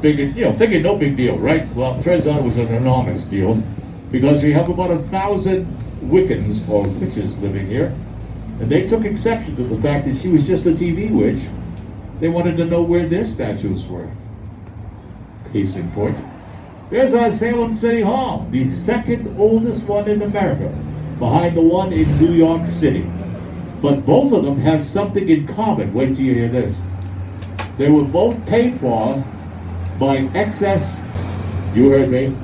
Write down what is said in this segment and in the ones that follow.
Figured, thinking no big deal, right? Well, turns out it was an enormous deal, because we have about 1,000 Wiccans or witches living here, and they took exception to the fact that she was just a TV witch. They wanted to know where their statues were. Case in point, there's our Salem City Hall, the second oldest one in America, behind the one in New York City. But both of them have something in common. Wait till you hear this. They were both paid for by excess, you heard me.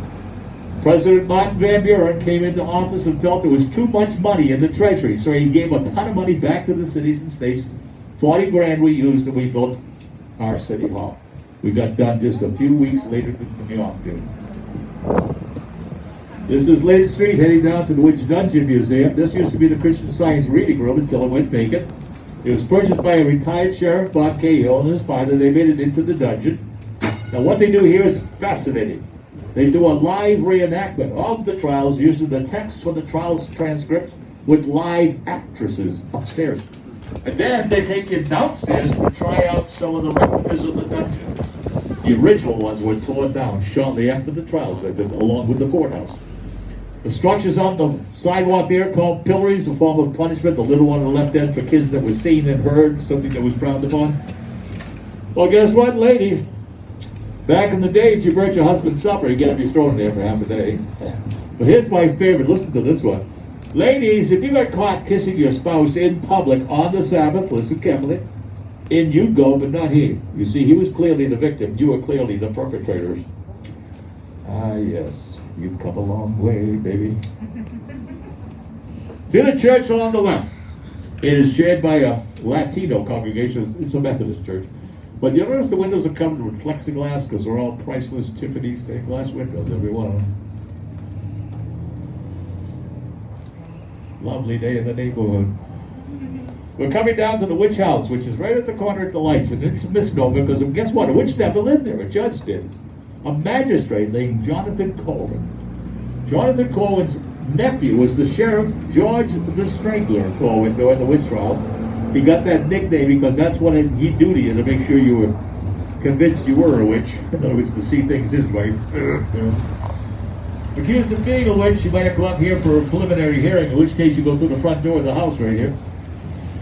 President Martin Van Buren came into office and felt there was too much money in the Treasury, so he gave a ton of money back to the cities and states. 40 grand we used, and we built our City Hall. We got done just a few weeks later than New York did. This is Lynn Street heading down to the Witch Dungeon Museum. This used to be the Christian Science reading room until it went vacant. It was purchased by a retired sheriff, Bob Cahill, and his father. They made it into the dungeon. Now what they do here is fascinating. They do a live reenactment of the trials using the text from the trials transcripts with live actresses upstairs. And then they take you downstairs to try out some of the replicas of the dungeons. The original ones were torn down shortly after the trials, along with the courthouse. The structures on the sidewalk there called Pillaries, a form of punishment, the little one on the left end for kids that were seen and heard, something that was frowned upon. Well, guess what, lady? Back in the day, if you burnt your husband's supper, you get to be thrown there for half a day. But here's my favorite. Listen to this one. Ladies, if you got caught kissing your spouse in public on the Sabbath, listen carefully, in you go, but not he. You see, he was clearly the victim. You were clearly the perpetrators. Ah, yes. You've come a long way, baby. See the church on the left? It is shared by a Latino congregation. It's a Methodist church. But you notice the windows are covered with plexiglass because they're all priceless Tiffany stained glass windows, every one of them. Lovely day in the neighborhood. We're coming down to the witch house, which is right at the corner at the lights, and it's a misnomer because guess what? A witch never lived there. A judge did. A magistrate named Jonathan Colvin. Jonathan Colvin's nephew was the sheriff George the Strangler Colvin during the witch trials. He got that nickname because that's what he'd do to you to make sure you were convinced you were a witch. In other words, to see things his way. Accused of being a witch, you might have come up here for a preliminary hearing, in which case you go through the front door of the house right here.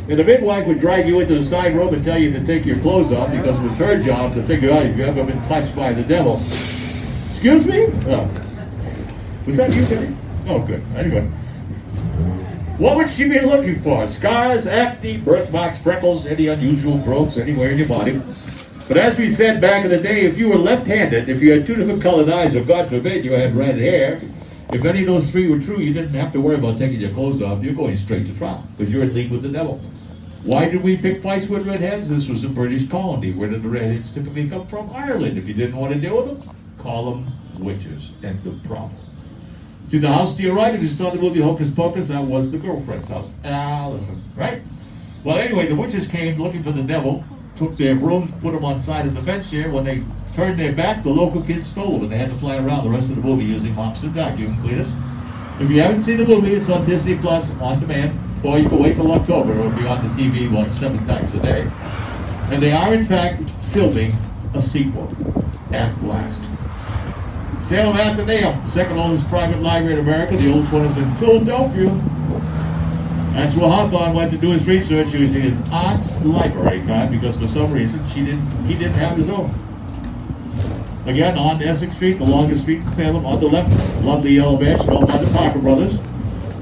And the midwife would drag you into the side room and tell you to take your clothes off because it was her job to figure out if you ever been touched by the devil. Excuse me? Oh. Was that you, Billy? Oh, good. Anyway. What would she be looking for? Scars, acne, birthmarks, freckles, any unusual growths anywhere in your body? But as we said back in the day, if you were left-handed, if you had two different colored eyes, or God forbid you had red hair, if any of those three were true, you didn't have to worry about taking your clothes off. You're going straight to trial because you're in league with the devil. Why did we pick fights with redheads? This was a British colony. Where did the redheads typically come from? Ireland. If you didn't want to deal with them, call them witches. End of problem. See the house to your right? If you saw the movie Hocus Pocus, that was the girlfriend's house. Allison, right? Well, anyway, the witches came looking for the devil, took their brooms, put them on the side of the fence here. When they turned their back, the local kids stole them, and they had to fly around the rest of the movie using mops and vacuum cleaners. If you haven't seen the movie, it's on Disney Plus on demand, or you can wait till October. It'll be on the TV like 7 times a day. And they are, in fact, filming a sequel at last. Salem Athenaeum, the second oldest private library in America. The oldest one is in Philadelphia. That's where Hawthorne went to do his research using his aunt's library card because for some reason he didn't have his own. Again, on Essex Street, the longest street in Salem, on the left, lovely yellow mansion owned by the Parker brothers.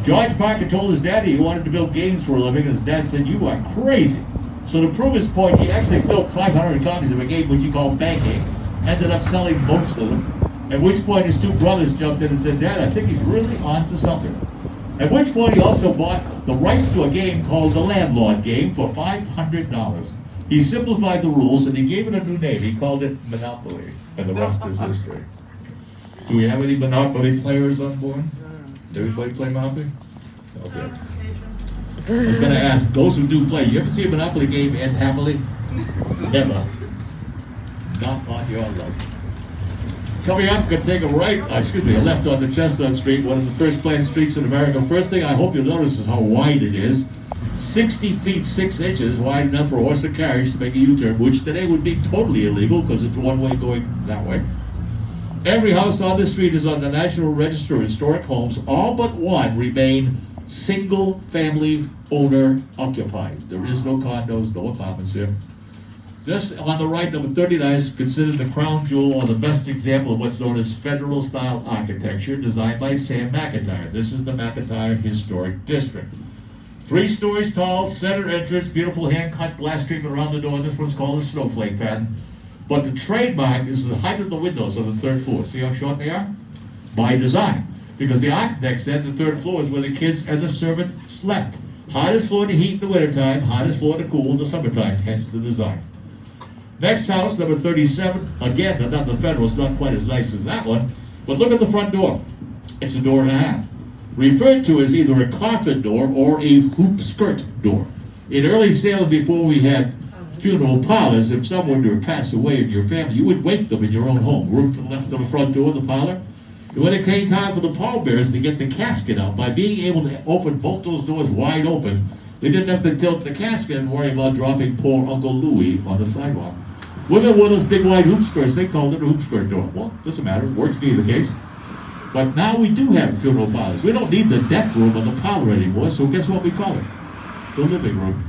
George Parker told his daddy he wanted to build games for a living. His dad said, "You are crazy." So to prove his point, he actually built 500 copies of a game which he called Banking, ended up selling most of them, at which point his two brothers jumped in and said, "Dad, I think he's really on to something." At which point he also bought the rights to a game called the Landlord Game for $500. He simplified the rules and he gave it a new name. He called it Monopoly, and the rest is history. Do we have any Monopoly players on board? Does everybody play Monopoly? Okay. I was going to ask, those who do play, you ever see a Monopoly game end happily? Never. Not on your life. Coming up, going to take a left on the Chestnut Street, one of the first planned streets in America. First thing I hope you'll notice is how wide it is. 60 feet 6 inches wide enough for a horse and carriage to make a U-turn, which today would be totally illegal because it's one way going that way. Every house on the street is on the National Register of Historic Homes. All but one remain single-family owner occupied. There is no condos, no apartments here. Just on the right, number 39 is considered the crown jewel or the best example of what's known as federal-style architecture designed by Sam Mcintyre. This is the Mcintyre Historic District. 3 stories tall, center entrance, beautiful hand-cut glass treatment around the door. This one's called a snowflake pattern. But the trademark is the height of the windows on the 3rd floor. See how short they are? By design. Because the architect said the 3rd floor is where the kids and the servant slept. Hottest floor to heat in the wintertime, hottest floor to cool in the summertime, hence the design. Next house, number 37. Again, not the federal, it's not quite as nice as that one. But look at the front door. It's a door and a half. Referred to as either a coffin door or a hoop skirt door. In early Salem, before we had funeral parlors, if someone were to pass away in your family, you would wake them in your own home. Room to the left of the front door, the parlor. And when it came time for the pallbearers to get the casket out, by being able to open both those doors wide open, they didn't have to tilt the casket and worry about dropping poor Uncle Louie on the sidewalk. Women wore those big wide hoop skirts. They called it a hoop skirt door. Well, doesn't matter. It works to either case. But now we do have funeral parlors. We don't need the death room or the parlor anymore, so guess what we call it? The living room.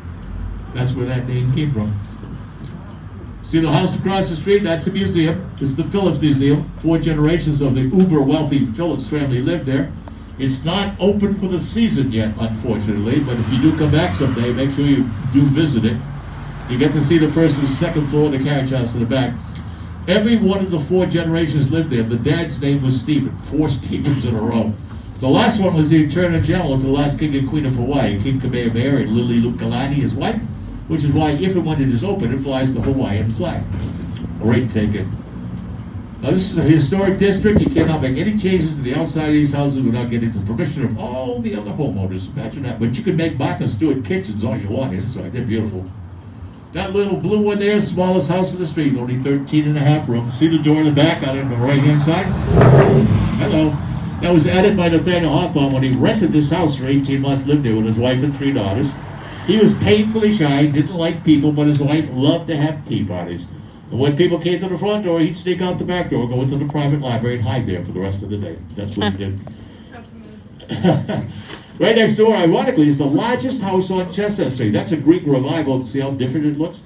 That's where that name came from. See the house across the street? That's a museum. This is the Phillips Museum. 4 generations of the uber-wealthy Phillips family lived there. It's not open for the season yet, unfortunately, but if you do come back someday, make sure you do visit it. You get to see the person's 2nd floor, the carriage house in the back. Every one of the 4 generations lived there. The dad's name was Stephen. 4 Stephens in a row. The last one was the Attorney General of the last King and Queen of Hawaii, King Kamehameha and Lili Lukalani, his wife, which is why if and when it is open, it flies the Hawaiian flag. Great ticket. Now this is a historic district. You cannot make any changes to the outside of these houses without getting the permission of all the other homeowners. Imagine that. But you can make Martha Stewart kitchens all you want inside. They're beautiful. That little blue one there, smallest house in the street, only 13 and a half rooms. See the door in the back out on the right-hand side? Hello. That was added by Nathaniel Hawthorne when he rented this house for 18 months, lived there with his wife and 3 daughters. He was painfully shy, didn't like people, but his wife loved to have tea parties. And when people came to the front door, he'd sneak out the back door, go into the private library, and hide there for the rest of the day. That's what he did. Right next door, ironically, is the largest house on Chestnut Street. That's a Greek revival. See how different it looks?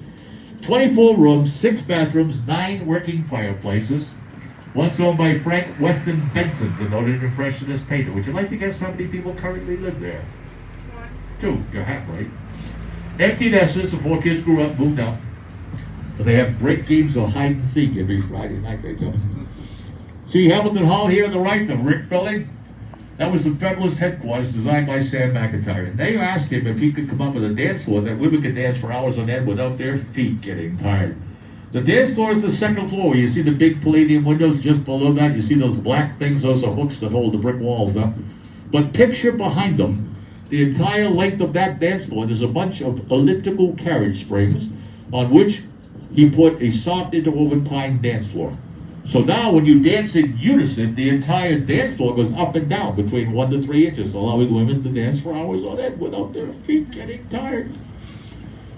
24 rooms, 6 bathrooms, 9 working fireplaces. One's owned by Frank Weston Benson, the noted impressionist painter. Would you like to guess how many people currently live there? 2. You're half right. Empty nesters. The 4 kids grew up, moved out. But they have great games of hide and seek every Friday night. They come. See Hamilton Hall here on the right, the Rick Building? That was the Federalist headquarters designed by Sam Mcintyre. And they asked him if he could come up with a dance floor that women could dance for hours on end without their feet getting tired. The dance floor is the 2nd floor. You see the big palladium windows just below that. You see those black things. Those are hooks that hold the brick walls up. But picture behind them, the entire length of that dance floor, there's a bunch of elliptical carriage springs on which he put a soft interwoven pine dance floor. So now when you dance in unison, the entire dance floor goes up and down between 1 to 3 inches, allowing women to dance for hours on end without their feet getting tired.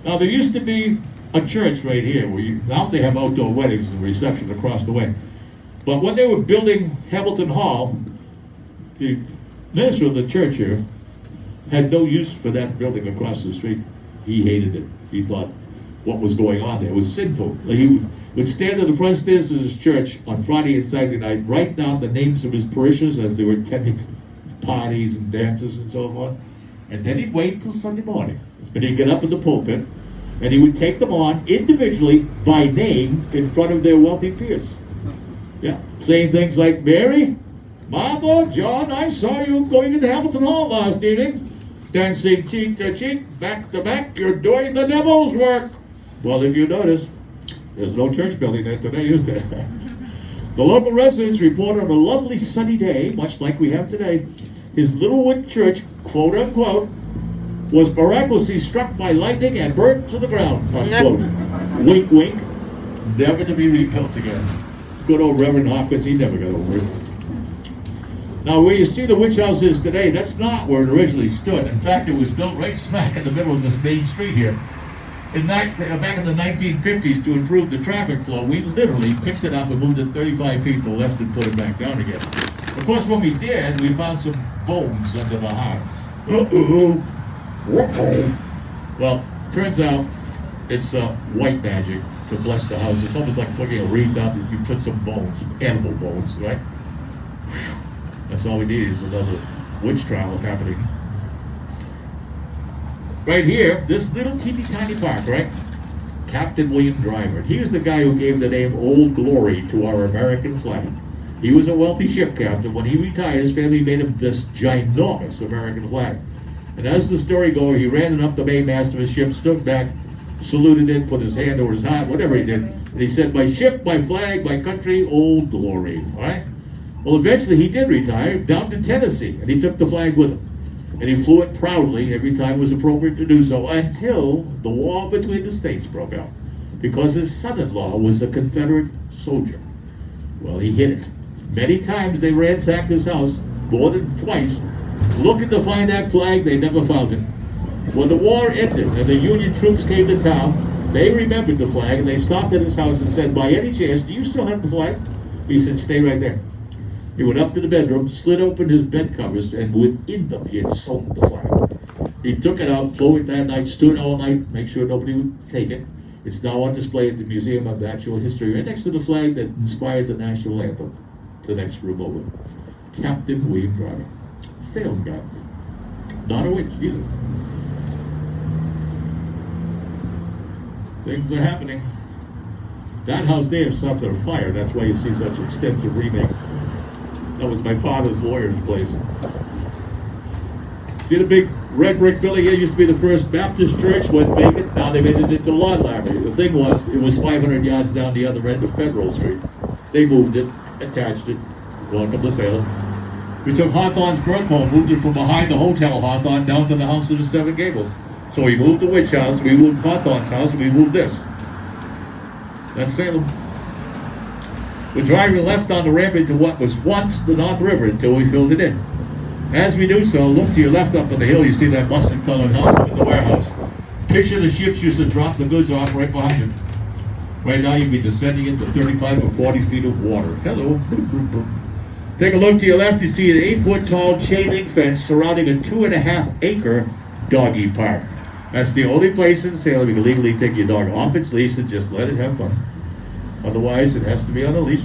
Now there used to be a church right here, now they have outdoor weddings and receptions across the way. But when they were building Hamilton Hall, the minister of the church here had no use for that building across the street. He hated it. He thought what was going on there was sinful. He would stand at the front stairs of his church on Friday and Saturday night, write down the names of his parishioners as they were attending parties and dances and so forth, and then he'd wait until Sunday morning. And he'd get up in the pulpit, and he would take them on individually by name in front of their wealthy peers. Yeah, saying things like, Mary, Martha, John, I saw you going into Hamilton Hall last evening. Dancing cheek to cheek, back to back, you're doing the devil's work. Well, if you notice, there's no church building there today, is there? The local residents report on a lovely sunny day, much like we have today, his Littlewood church, quote unquote, was miraculously struck by lightning and burnt to the ground, unquote. Wink, wink, never to be rebuilt again. Good old Reverend Hopkins, he never got over it. Now, where you see the witch house is today, that's not where it originally stood. In fact, it was built right smack in the middle of this main street here. Back in the 1950s, to improve the traffic flow, we literally picked it up and moved it 35 feet to the left and put it back down again. Of course, when we did, we found some bones under the house. Well, turns out it's white magic to bless the house. It's almost like putting a wreath out that you put some bones, animal bones, right? That's all we need is another witch trial happening. Right here, this little teeny tiny park, right? Captain William Driver. He was the guy who gave the name Old Glory to our American flag. He was a wealthy ship captain. When he retired, his family made him this ginormous American flag. And as the story goes, he ran it up the mainmast of his ship, stood back, saluted it, put his hand over his heart, whatever he did. And he said, "My ship, my flag, my country, Old Glory." All right? Well, eventually he did retire down to Tennessee, and he took the flag with him. And he flew it proudly every time it was appropriate to do so until the war between the states broke out, because his son-in-law was a Confederate soldier. Well, he hid it. Many times they ransacked his house, more than twice, looking to find that flag. They never found it. When the war ended and the Union troops came to town, they remembered the flag, and they stopped at his house and said, "By any chance, do you still have the flag?" He said, "Stay right there." He went up to the bedroom, slid open his bed covers, and within them he had sewn the flag. He took it out, flew it that night, stood all night, make sure nobody would take it. It's now on display at the Museum of Natural History, right next to the flag that inspired the national anthem. The next room over. Captain William Driver. Salem guy. Not a witch either. Things are happening. That house there stopped at a fire. That's why you see such extensive remakes. That was my father's lawyer's place. See the big red brick building here? Used to be the First Baptist Church, went vacant. Now they made it into a lawn library. The thing was, it was 500 yards down the other end of Federal Street. They moved it, attached it. Welcome to Salem. We took Hawthorne's birth home, moved it from behind the Hotel Hawthorne down to the House of the Seven Gables. So we moved the witch house, we moved Hawthorne's house, and we moved this. That's Salem. We're driving left on the ramp into what was once the North River until we filled it in. As we do so, look to your left up on the hill, you see that mustard-colored house in the warehouse. Picture the ships used to drop the goods off right behind it. Right now you'd be descending into 35 or 40 feet of water. Hello. Take a look to your left, you see an 8-foot tall chain link fence surrounding a 2.5-acre Doggy Park. That's the only place in Salem you can legally take your dog off its leash and just let it have fun. Otherwise, it has to be on a leash.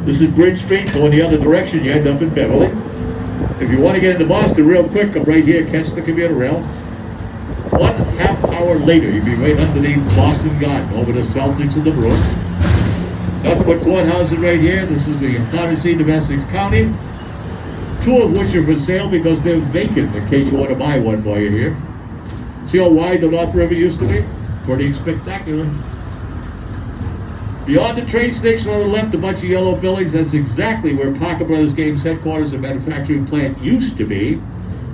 This is Bridge Street. Going the other direction, you end up in Beverly. If you want to get into Boston real quick, come right here, catch the commuter rail. 1/2 hour later, you'll be right underneath Boston Garden, over the Celtics and the Bruins. Nothing but courthouses right here. This is the county seat of Essex County. 2 of which are for sale because they're vacant, in case you want to buy one while you're here. See how wide the North River used to be? Pretty spectacular. Beyond the train station on the left, a bunch of yellow buildings. That's exactly where Parker Brothers Games headquarters and manufacturing plant used to be.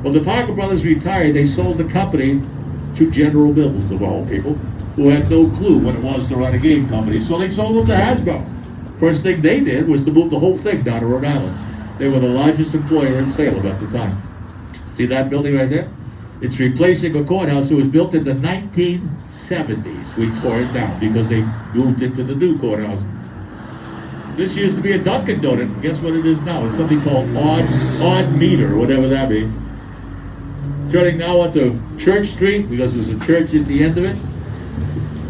When the Parker Brothers retired, they sold the company to General Mills, of all people, who had no clue what it was to run a game company. So they sold them to Hasbro. First thing they did was to move the whole thing down to Rhode Island. They were the largest employer in Salem at the time. See that building right there? It's replacing a courthouse that was built in the 1970s. We tore it down because they moved into the new courthouse. This used to be a Dunkin' Donut. Guess what it is now? It's something called odd meter, whatever that means. Turning now onto Church Street because there's a church at the end of it.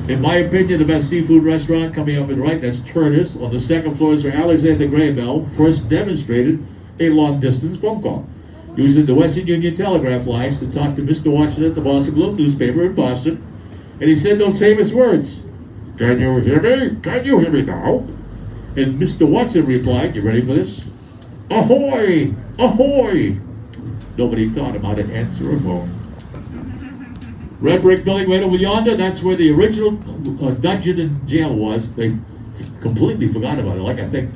In my opinion, the best seafood restaurant coming up in right, that's Turner's. On the second floor is where Alexander Graham Bell first demonstrated a long-distance phone call, using the Western Union telegraph lines to talk to Mr. Washington, the Boston Globe newspaper in Boston. And he said those famous words, "Can you hear me? Can you hear me now?" And Mr. Watson replied, you ready for this? "Ahoy! Ahoy!" Nobody thought about to answer a phone. Red brick building right over yonder, that's where the original dungeon and jail was. They completely forgot about it. Like I think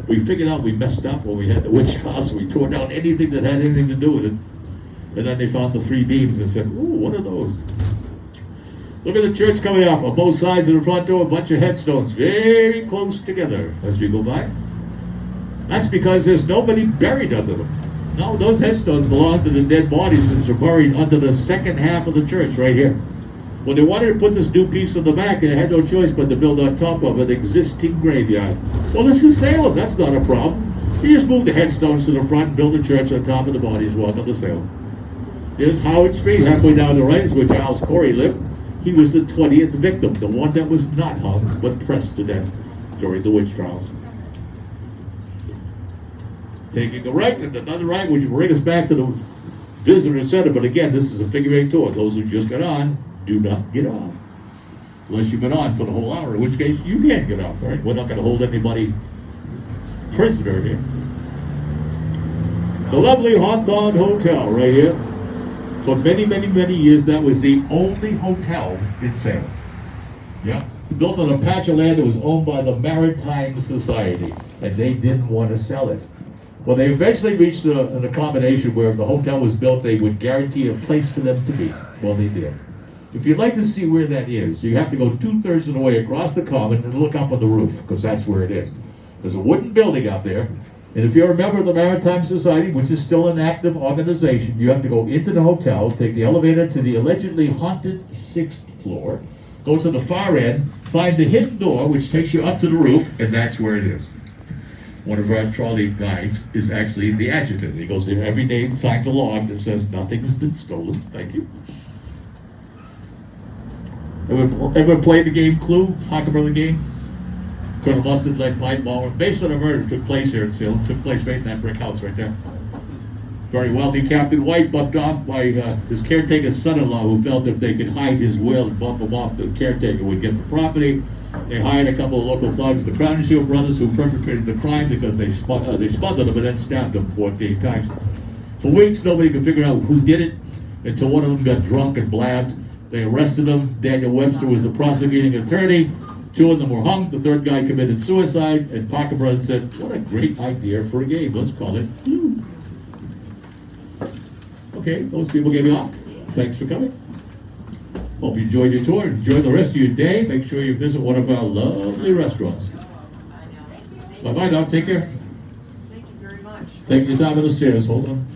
we figured out we messed up when we had the witch house. We tore down anything that had anything to do with it. And then they found the 3 beams and said, "Ooh, what are those?" Look at the church coming up. On both sides of the front door, a bunch of headstones very close together as we go by. That's because there's nobody buried under them. No, those headstones belong to the dead bodies that are buried under the second half of the church right here. When they wanted to put this new piece on the back, they had no choice but to build on top of an existing graveyard. Well, this is Salem. That's not a problem. You just move the headstones to the front and build a church on top of the bodies. Welcome to Salem. There's Howard Street. Halfway down the right is where Charles Corey lived. He was the 20th victim, the one that was not hung, but pressed to death during the witch trials. Taking a right and another right, which will bring us back to the visitor center. But again, this is a figure-8 tour. Those who just got on, do not get off. Unless you've been on for the whole hour, in which case you can't get off, right? We're not going to hold anybody prisoner here. The lovely Hotdog Hotel right here. For many, many, many years, that was the only hotel in Salem. Yeah. Built on a patch of land that was owned by the Maritime Society, and they didn't want to sell it. Well, they eventually reached an accommodation where if the hotel was built, they would guarantee a place for them to be. Well, they did. If you'd like to see where that is, you have to go 2/3 of the way across the common and look up on the roof, because that's where it is. There's a wooden building out there, and if you're a member of the Maritime Society, which is still an active organization, you have to go into the hotel, take the elevator to the allegedly haunted 6th floor, go to the far end, find the hidden door, which takes you up to the roof, and that's where it is. One of our trolley guides is actually the adjutant. He goes there every day and signs a log that says nothing has been stolen. Thank you. Everyone played the game Clue? Hockey brother game? Colonel Mustard led Mike Ball. Based on a murder took place here in Salem. Took place right in that brick house right there. Very wealthy Captain White bumped off by his caretaker's son-in-law, who felt if they could hide his will and bump him off, the caretaker would get the property. They hired a couple of local thugs, the Crown and Shield brothers, who perpetrated the crime because they smothered him and then stabbed him 14 times. For weeks, nobody could figure out who did it until one of them got drunk and blabbed. They arrested him. Daniel Webster was the prosecuting attorney. 2 of them were hung. The 3rd guy committed suicide. And Parker Brothers said, what a great idea for a game. Let's call it Clue. Okay, those people gave you off. Thanks for coming. Hope you enjoyed your tour. Enjoy the rest of your day. Make sure you visit one of our lovely restaurants. Bye-bye now. Take care. Thank you very much. Take your time on the stairs. Hold on.